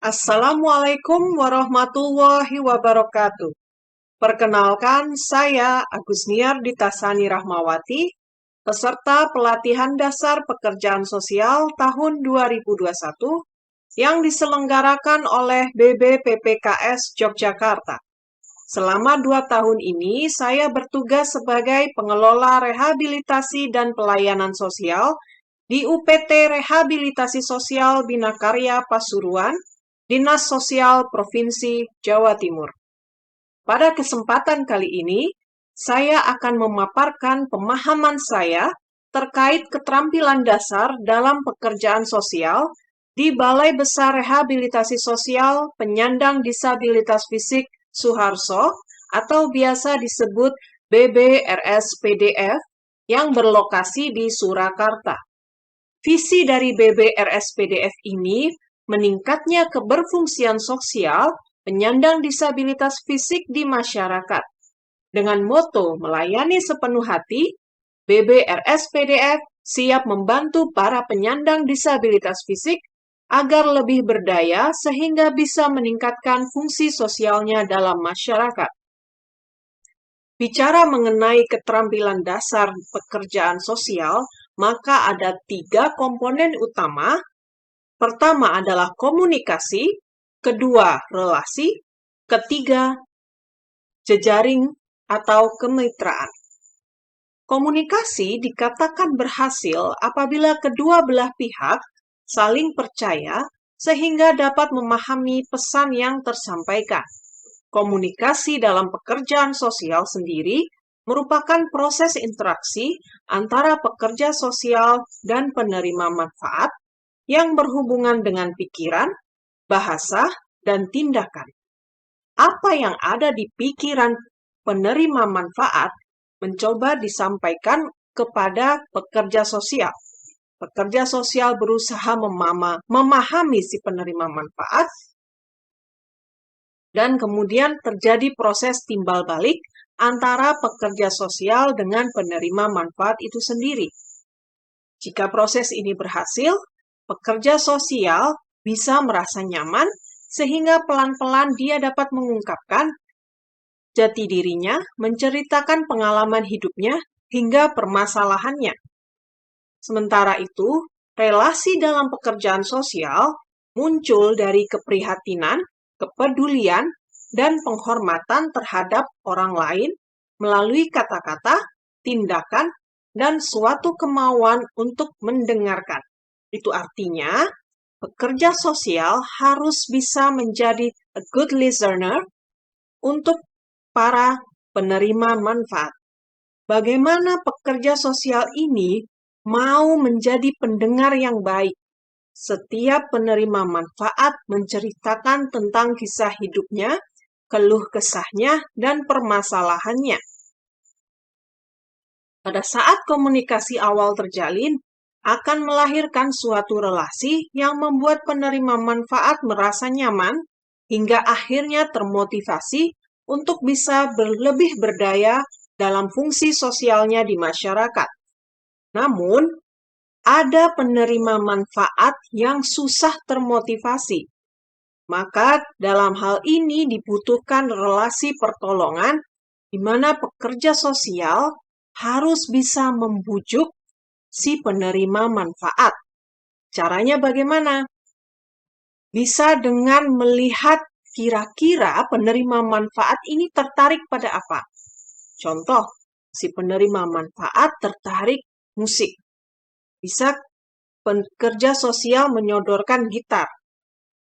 Assalamualaikum warahmatullahi wabarakatuh. Perkenalkan, saya Agusniar Ditasani Rahmawati, peserta pelatihan dasar pekerjaan sosial tahun 2021 yang diselenggarakan oleh BBPPKS Yogyakarta. Selama 2 tahun ini, saya bertugas sebagai pengelola rehabilitasi dan pelayanan sosial di UPT Rehabilitasi Sosial Bina Karya Pasuruan, Dinas Sosial Provinsi Jawa Timur. Pada kesempatan kali ini, saya akan memaparkan pemahaman saya terkait keterampilan dasar dalam pekerjaan sosial di Balai Besar Rehabilitasi Sosial Penyandang Disabilitas Fisik Suharso atau biasa disebut BBRS-PDF yang berlokasi di Surakarta. Visi dari BBRS-PDF ini meningkatnya keberfungsian sosial penyandang disabilitas fisik di masyarakat. Dengan moto melayani sepenuh hati, BBRS-PDF siap membantu para penyandang disabilitas fisik agar lebih berdaya sehingga bisa meningkatkan fungsi sosialnya dalam masyarakat. Bicara mengenai keterampilan dasar pekerjaan sosial, maka ada 3 komponen utama. Pertama adalah komunikasi, kedua relasi, ketiga jejaring atau kemitraan. Komunikasi dikatakan berhasil apabila kedua belah pihak saling percaya sehingga dapat memahami pesan yang tersampaikan. Komunikasi dalam pekerjaan sosial sendiri merupakan proses interaksi antara pekerja sosial dan penerima manfaat yang berhubungan dengan pikiran, bahasa, dan tindakan. Apa yang ada di pikiran penerima manfaat mencoba disampaikan kepada pekerja sosial. Pekerja sosial berusaha memahami si penerima manfaat, dan kemudian terjadi proses timbal balik antara pekerja sosial dengan penerima manfaat itu sendiri. Jika proses ini berhasil, pekerja sosial bisa merasa nyaman sehingga pelan-pelan dia dapat mengungkapkan jati dirinya, menceritakan pengalaman hidupnya hingga permasalahannya. Sementara itu, relasi dalam pekerjaan sosial muncul dari keprihatinan, kepedulian, dan penghormatan terhadap orang lain melalui kata-kata, tindakan, dan suatu kemauan untuk mendengarkan. Itu artinya, pekerja sosial harus bisa menjadi a good listener untuk para penerima manfaat. Bagaimana pekerja sosial ini mau menjadi pendengar yang baik? Setiap penerima manfaat menceritakan tentang kisah hidupnya, keluh kesahnya, dan permasalahannya. Pada saat komunikasi awal terjalin, akan melahirkan suatu relasi yang membuat penerima manfaat merasa nyaman hingga akhirnya termotivasi untuk bisa lebih berdaya dalam fungsi sosialnya di masyarakat. Namun, ada penerima manfaat yang susah termotivasi. Maka dalam hal ini dibutuhkan relasi pertolongan di mana pekerja sosial harus bisa membujuk si penerima manfaat. Caranya bagaimana? Bisa dengan melihat kira-kira penerima manfaat ini tertarik pada apa. Contoh, si penerima manfaat tertarik musik. Bisa pekerja sosial menyodorkan gitar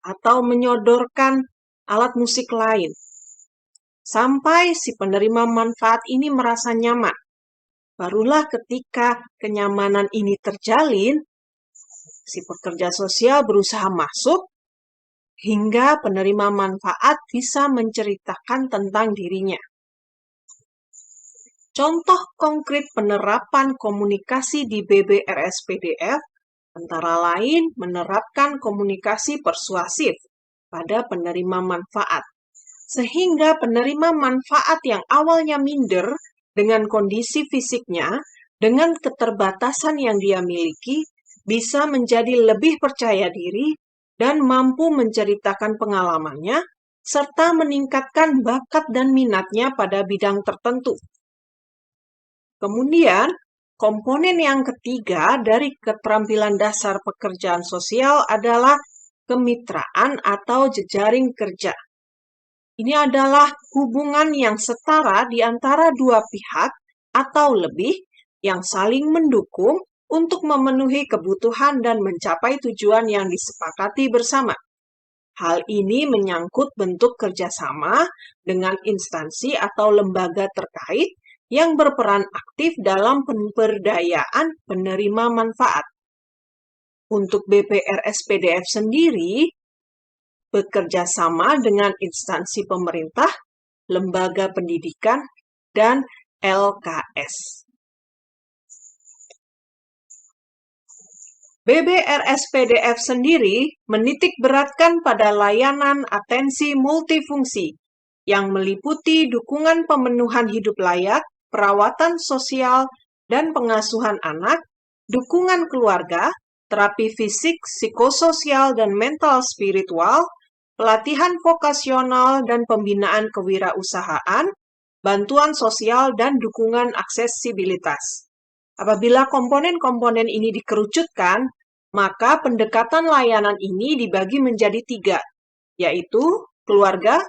atau menyodorkan alat musik lain. Sampai si penerima manfaat ini merasa nyaman. Barulah ketika kenyamanan ini terjalin, si pekerja sosial berusaha masuk hingga penerima manfaat bisa menceritakan tentang dirinya. Contoh konkret penerapan komunikasi di BBRS-PDF antara lain menerapkan komunikasi persuasif pada penerima manfaat, sehingga penerima manfaat yang awalnya minder dengan kondisi fisiknya, dengan keterbatasan yang dia miliki, bisa menjadi lebih percaya diri dan mampu menceritakan pengalamannya, serta meningkatkan bakat dan minatnya pada bidang tertentu. Kemudian, komponen yang ketiga dari keterampilan dasar pekerjaan sosial adalah kemitraan atau jejaring kerja. Ini adalah hubungan yang setara di antara dua pihak atau lebih yang saling mendukung untuk memenuhi kebutuhan dan mencapai tujuan yang disepakati bersama. Hal ini menyangkut bentuk kerjasama dengan instansi atau lembaga terkait yang berperan aktif dalam pemberdayaan penerima manfaat. Untuk BPRS-PDF sendiri, bekerja sama dengan instansi pemerintah, lembaga pendidikan, dan LKS. BBRS-PDF sendiri menitik beratkan pada layanan atensi multifungsi yang meliputi dukungan pemenuhan hidup layak, perawatan sosial dan pengasuhan anak, dukungan keluarga, terapi fisik, psikososial, dan mental spiritual, pelatihan vokasional dan pembinaan kewirausahaan, bantuan sosial, dan dukungan aksesibilitas. Apabila komponen-komponen ini dikerucutkan, maka pendekatan layanan ini dibagi menjadi 3, yaitu keluarga,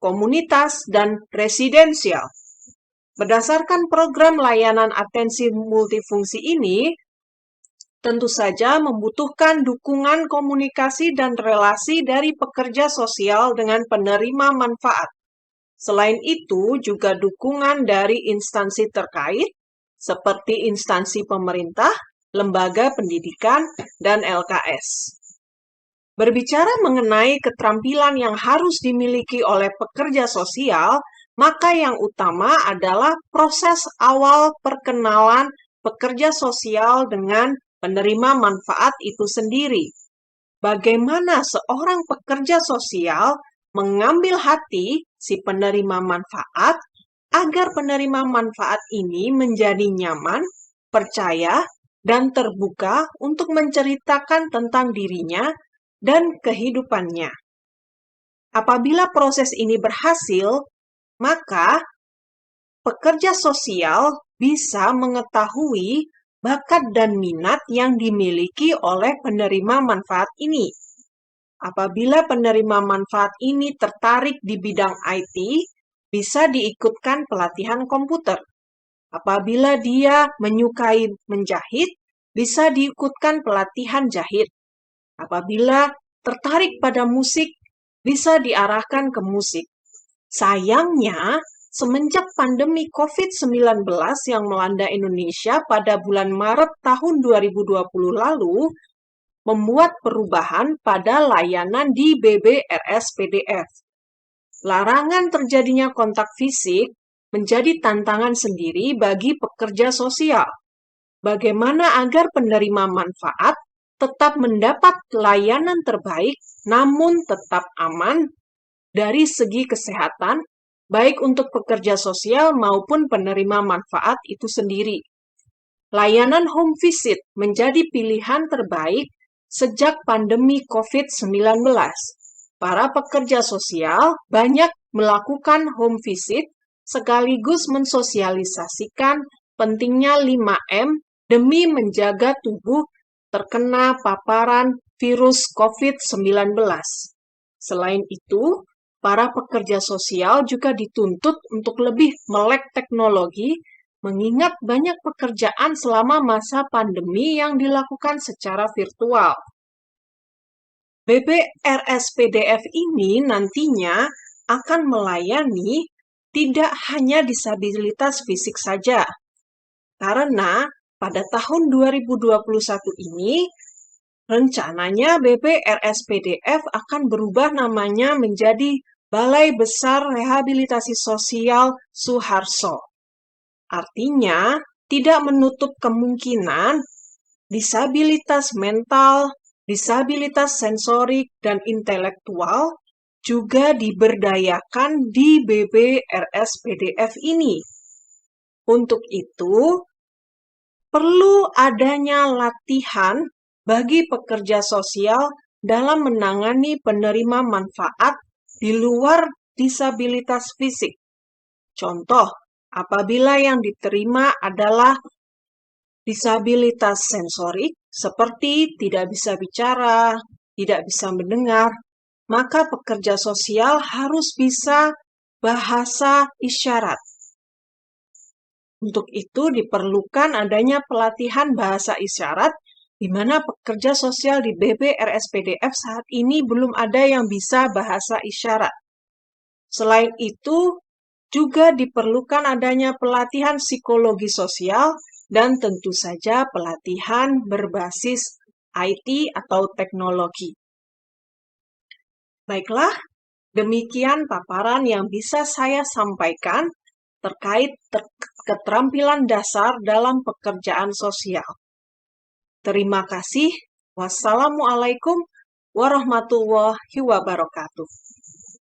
komunitas, dan residensial. Berdasarkan program layanan atensi multifungsi ini, tentu saja membutuhkan dukungan komunikasi dan relasi dari pekerja sosial dengan penerima manfaat. Selain itu, juga dukungan dari instansi terkait, seperti instansi pemerintah, lembaga pendidikan, dan LKS. Berbicara mengenai keterampilan yang harus dimiliki oleh pekerja sosial, maka yang utama adalah proses awal perkenalan pekerja sosial dengan penerima manfaat itu sendiri. Bagaimana seorang pekerja sosial mengambil hati si penerima manfaat agar penerima manfaat ini menjadi nyaman, percaya, dan terbuka untuk menceritakan tentang dirinya dan kehidupannya. Apabila proses ini berhasil, maka pekerja sosial bisa mengetahui bakat dan minat yang dimiliki oleh penerima manfaat ini. Apabila penerima manfaat ini tertarik di bidang IT, bisa diikutkan pelatihan komputer. Apabila dia menyukai menjahit, bisa diikutkan pelatihan jahit. Apabila tertarik pada musik, bisa diarahkan ke musik. Sayangnya, semenjak pandemi COVID-19 yang melanda Indonesia pada bulan Maret tahun 2020 lalu, membuat perubahan pada layanan di BBRS-PDF. Larangan terjadinya kontak fisik menjadi tantangan sendiri bagi pekerja sosial. Bagaimana agar penerima manfaat tetap mendapat layanan terbaik namun tetap aman dari segi kesehatan, baik untuk pekerja sosial maupun penerima manfaat itu sendiri. Layanan home visit menjadi pilihan terbaik sejak pandemi COVID-19. Para pekerja sosial banyak melakukan home visit sekaligus mensosialisasikan pentingnya 5M demi menjaga tubuh terkena paparan virus COVID-19. Selain itu, para pekerja sosial juga dituntut untuk lebih melek teknologi, mengingat banyak pekerjaan selama masa pandemi yang dilakukan secara virtual. BBRS-PDF ini nantinya akan melayani tidak hanya disabilitas fisik saja, karena pada tahun 2021 ini, rencananya BBRS-PDF akan berubah namanya menjadi Balai Besar Rehabilitasi Sosial Suharso. Artinya, tidak menutup kemungkinan disabilitas mental, disabilitas sensorik, dan intelektual juga diberdayakan di BBRS-PDF ini. Untuk itu, perlu adanya latihan bagi pekerja sosial dalam menangani penerima manfaat di luar disabilitas fisik. Contoh, apabila yang diterima adalah disabilitas sensorik seperti tidak bisa bicara, tidak bisa mendengar, maka pekerja sosial harus bisa bahasa isyarat. Untuk itu diperlukan adanya pelatihan bahasa isyarat di mana pekerja sosial di BPRSPDF saat ini belum ada yang bisa bahasa isyarat. Selain itu, juga diperlukan adanya pelatihan psikologi sosial dan tentu saja pelatihan berbasis IT atau teknologi. Baiklah, demikian paparan yang bisa saya sampaikan terkait keterampilan dasar dalam pekerjaan sosial. Terima kasih. Wassalamualaikum warahmatullahi wabarakatuh.